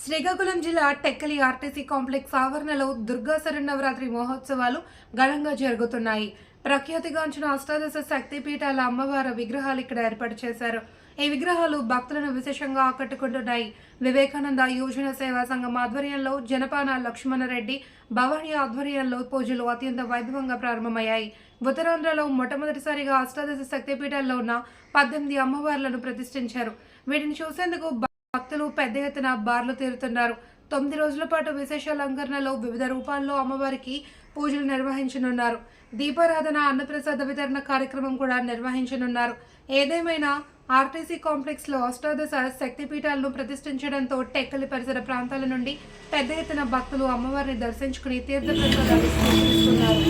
శ్రీకాకుళం జిల్లా Tekkali RTC complex ఆవరణలో దుర్గా శరన్నవరాత్రి మహోత్సవాలు ఘనంగా జరుగుతున్నాయి. ప్రఖ్యాతిగాంచిన అష్టాదశ శక్తిపీఠాల అమ్మవారి విగ్రహాలు ఇక్కడ ఏర్పాటు చేశారు. ఈ విగ్రహాలు భక్తులను విశేషంగా ఆకట్టుకుంటున్నాయి. వివేకానంద యువజన సేవా సంఘం ఆధ్వర్యంలో జనపాన లక్ష్మణరెడ్డి భవానీ ఆధ్వర్యంలో పూజలు అత్యంత వైభవంగా ప్రారంభమయ్యాయి. ఉత్తరాంధ్రలో మొట్టమొదటిసారిగా అష్టాదశ శక్తిపీఠాల్లో ఉన్న 18 అమ్మవార్లను ప్రతిష్ఠించారు. వీటిని చూసేందుకు భక్తులు పెద్ద ఎత్తున బార్లు తీరుతున్నారు. 9 రోజుల పాటు విశేష అలంకరణలో వివిధ రూపాల్లో అమ్మవారికి పూజలు నిర్వహించనున్నారు. దీపారాధన, అన్నప్రసాద వితరణ కార్యక్రమం కూడా నిర్వహించనున్నారు. ఏదేమైనా ఆర్టీసీ కాంప్లెక్స్ లో అష్టాదశ శక్తిపీఠాలను ప్రతిష్ఠించడంతో టెక్కలి పరిసర ప్రాంతాల నుండి పెద్ద ఎత్తున భక్తులు అమ్మవారిని దర్శించుకుని తీర్థ ప్రసాదాలు స్వీకరిస్తున్నారు.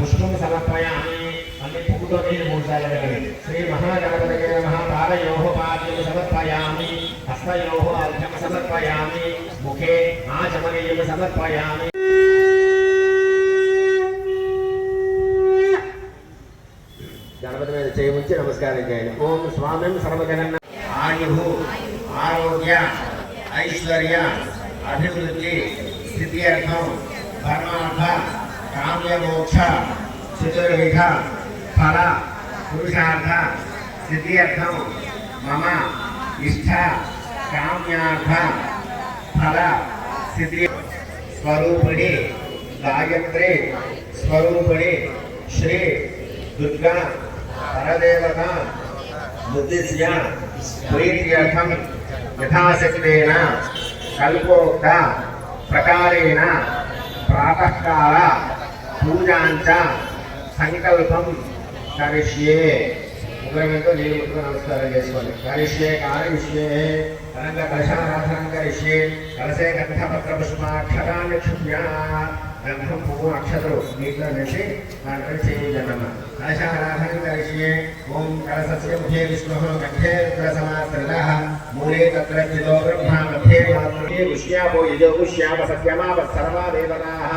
पुष्पं समर्पयामि अन्य पुकुटोनि मूर्धन्ये श्री महागणपतये नमः पादयोः पाद्यं समर्पयामि हस्तयोः अर्घ्यं समर्पयामि मुखे आचमनीयं समर्पयामि गणपति మీద చేయముంచి నమస్కారం చేయండి. ఓం స్వామిం సర్వజనన్న ఆయుః ఆరోగ్య ఐశ్వర్య అభివృద్ధి స్థిత్యర్థం ధర్మార్థ काम्य मोक्ष चतुर्विध फल पुरुषार्थ सिद्ध्यर्थम मम इष्ट काम्यार्थ फल सिद्धि स्वरूपिणी गायत्री स्वरूपिणी श्री दुर्गा परदेवता बुद्धिस्य प्रीत्यर्थम यथाशक्तेन कल्पोक्त प्रकारेण प्रातःकाल पूजांच संकल्पं करिष्ये उग्रमेंतो नीलु मुट्टुको नमस्कारं चेसुकोंडि करिष्ये कारयिष्ये अनंत कलशाराधनं करिष्ये कलशे गन्धपत्र पुष्पाक्षराणि क्षुभ्या गन्धं पुव्वु अक्षतरु नीटिलो वेसि दांట్లో చేయించనమ్మ कलशाराधनं करिष्ये ओम कलशस्य मुखे विष्णुः कंठे रुद्रसमाश्रितः मूले तत्र चितो ब्रह्मा मध्ये मातृ उष्यापो यजोगुष्याप सत्यमाप सर्वा देवताः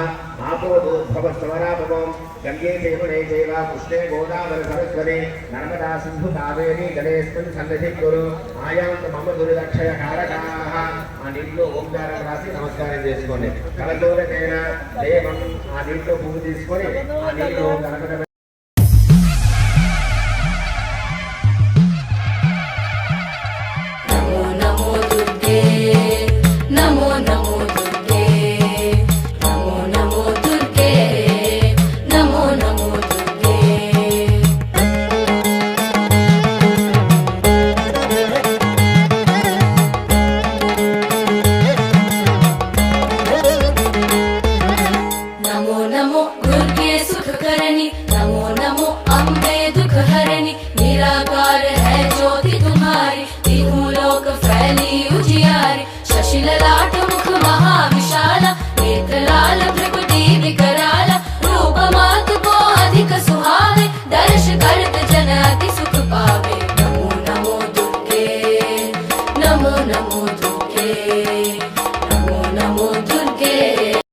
आपो दूर्भवस्वरापवं गंगे चैवने चैव कृष्णे गोदावरी सरस्वती नर्मदा सिन्धु कावेरी जलेऽस्मिन् सन्निधिं कुरु आयान्तु मम दुर्दक्षय कारकाः आ నీటిలో ఓంకారం రాసి నమస్కారం చేసుకోండి. కలశోదకేన దేవం ఆ నీటిలో పువ్వు తీసుకొని ఆ నీటిలో గణపతి